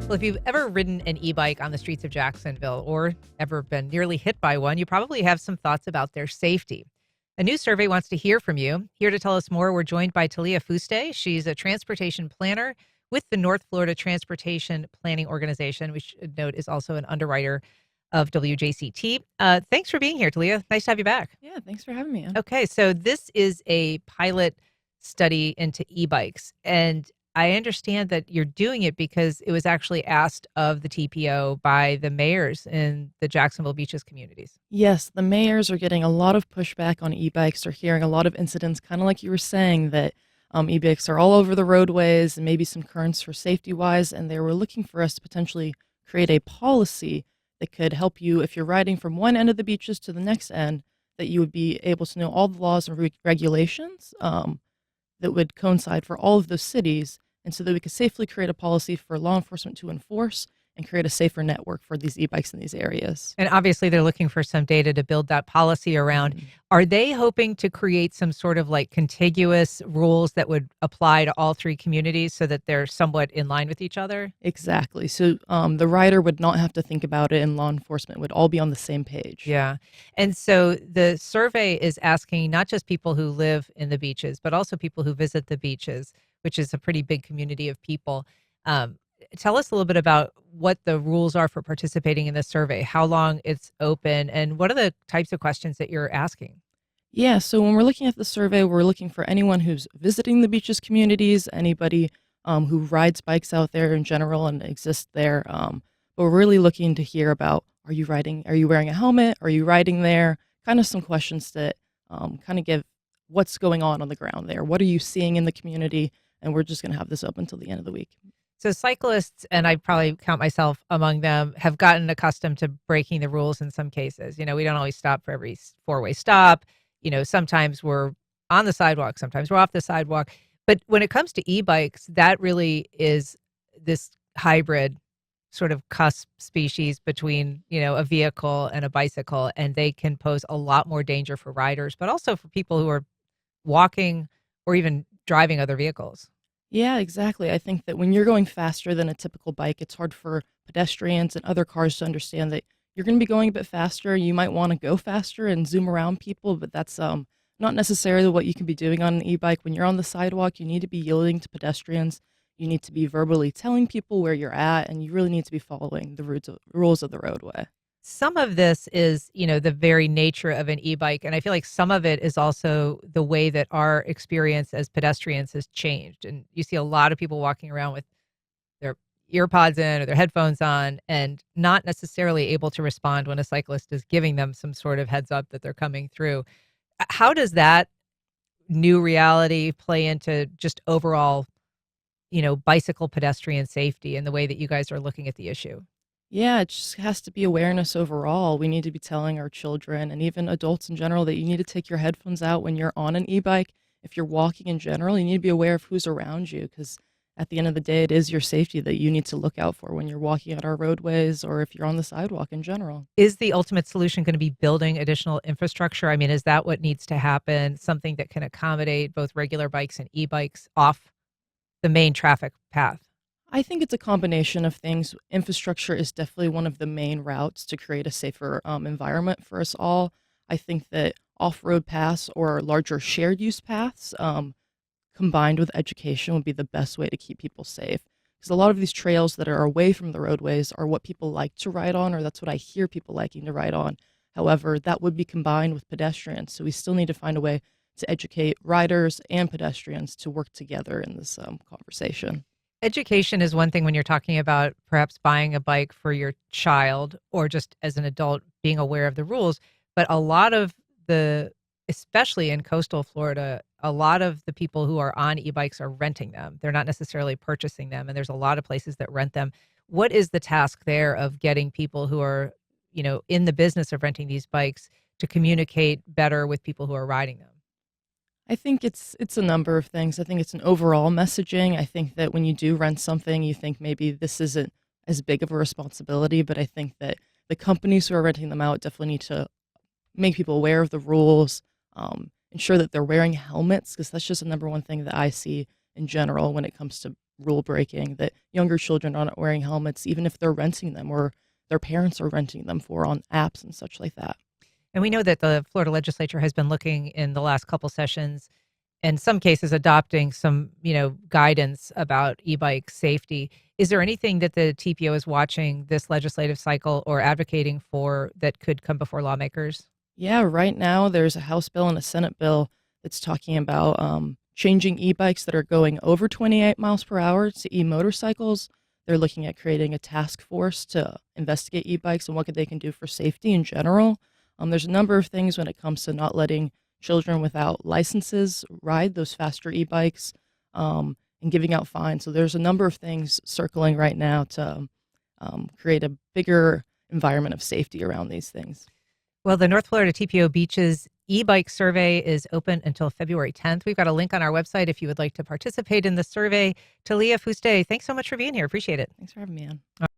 Well, if you've ever ridden an e-bike on the streets of Jacksonville or ever been nearly hit by one, you probably have some thoughts about their safety. A new survey wants to hear from you. Here to tell us more, we're joined by Thalia Fusté. She's a transportation planner with the North Florida Transportation Planning Organization, which should note is also an underwriter of WJCT. Thanks for being here, Thalia. Nice to have you back. Yeah, thanks for having me on. Okay, so this is a pilot study into e-bikes, and I understand that you're doing it because it was actually asked of the TPO by the mayors in the Jacksonville Beaches communities. Yes, the mayors are getting a lot of pushback on e-bikes. They're hearing a lot of incidents, kind of like you were saying, that e-bikes are all over the roadways and maybe some currents for safety-wise, and they were looking for us to potentially create a policy that could help you if you're riding from one end of the beaches to the next end, that you would be able to know all the laws and regulations that would coincide for all of those cities, and so that we could safely create a policy for law enforcement to enforce and create a safer network for these e-bikes in these areas. And obviously, they're looking for some data to build that policy around. Mhm. Are they hoping to create some sort of like contiguous rules that would apply to all three communities so that they're somewhat in line with each other? Exactly. So the rider would not have to think about it, and law enforcement would all be on the same page. Yeah. And so the survey is asking not just people who live in the beaches, but also people who visit the beaches, which is a pretty big community of people. Um, Tell us a little bit about what the rules are for participating in this survey, how long it's open, and what are the types of questions that you're asking? Yeah, so when we're looking at the survey, we're looking for anyone who's visiting the beaches communities, anybody who rides bikes out there in general and exists there. But we're really looking to hear about, are you riding, are you wearing a helmet? Are you riding there? Kind of some questions that kind of give what's going on the ground there. What are you seeing in the community? And we're just going to have this up until the end of the week. So cyclists, and I probably count myself among them, have gotten accustomed to breaking the rules in some cases. You know, we don't always stop for every four-way stop. You know, sometimes we're on the sidewalk, sometimes we're off the sidewalk. But when it comes to e-bikes, that really is this hybrid sort of cusp species between, you know, a vehicle and a bicycle, and they can pose a lot more danger for riders, but also for people who are walking or even driving other vehicles. Yeah, exactly. I think that when you're going faster than a typical bike, it's hard for pedestrians and other cars to understand that you're going to be going a bit faster. You might want to go faster and zoom around people, but that's not necessarily what you can be doing on an e-bike. When you're on the sidewalk, you need to be yielding to pedestrians. You need to be verbally telling people where you're at, and you really need to be following the rules of the roadway. Some of this is, you know, the very nature of an e-bike, and I feel like some of it is also the way that our experience as pedestrians has changed. And you see a lot of people walking around with their ear pods in or their headphones on and not necessarily able to respond when a cyclist is giving them some sort of heads up that they're coming through. How does that new reality play into just overall, you know, bicycle pedestrian safety and the way that you guys are looking at the issue? Yeah, it just has to be awareness overall. We need to be telling our children and even adults in general that you need to take your headphones out when you're on an e-bike. If you're walking in general, you need to be aware of who's around you, because at the end of the day, it is your safety that you need to look out for when you're walking on our roadways or if you're on the sidewalk in general. Is the ultimate solution going to be building additional infrastructure? I mean, is that what needs to happen? Something that can accommodate both regular bikes and e-bikes off the main traffic path? I think it's a combination of things. Infrastructure is definitely one of the main routes to create a safer environment for us all. I think that off-road paths or larger shared use paths combined with education would be the best way to keep people safe. Because a lot of these trails that are away from the roadways are what people like to ride on, or that's what I hear people liking to ride on. However, that would be combined with pedestrians. So we still need to find a way to educate riders and pedestrians to work together in this conversation. Education is one thing when you're talking about perhaps buying a bike for your child or just as an adult being aware of the rules. But a lot of especially in coastal Florida, a lot of the people who are on e-bikes are renting them. They're not necessarily purchasing them. And there's a lot of places that rent them. What is the task there of getting people who are, you know, in the business of renting these bikes to communicate better with people who are riding them? I think it's a number of things. I think it's an overall messaging. I think that when you do rent something, you think maybe this isn't as big of a responsibility, but I think that the companies who are renting them out definitely need to make people aware of the rules, ensure that they're wearing helmets, because that's just the number one thing that I see in general when it comes to rule breaking, that younger children aren't wearing helmets, even if they're renting them or their parents are renting them for on apps and such like that. And we know that the Florida legislature has been looking in the last couple sessions, in some cases adopting some, guidance about e-bike safety. Is there anything that the TPO is watching this legislative cycle or advocating for that could come before lawmakers? Yeah, right now there's a House bill and a Senate bill that's talking about changing e-bikes that are going over 28 miles per hour to e-motorcycles. They're looking at creating a task force to investigate e-bikes and what they can do for safety in general. There's a number of things when it comes to not letting children without licenses ride those faster e-bikes, and giving out fines. So there's a number of things circling right now to create a bigger environment of safety around these things. Well, the North Florida TPO Beaches e-bike survey is open until February 10th. We've got a link on our website if you would like to participate in the survey. Thalia, Fusté, thanks so much for being here. Appreciate it. Thanks for having me on.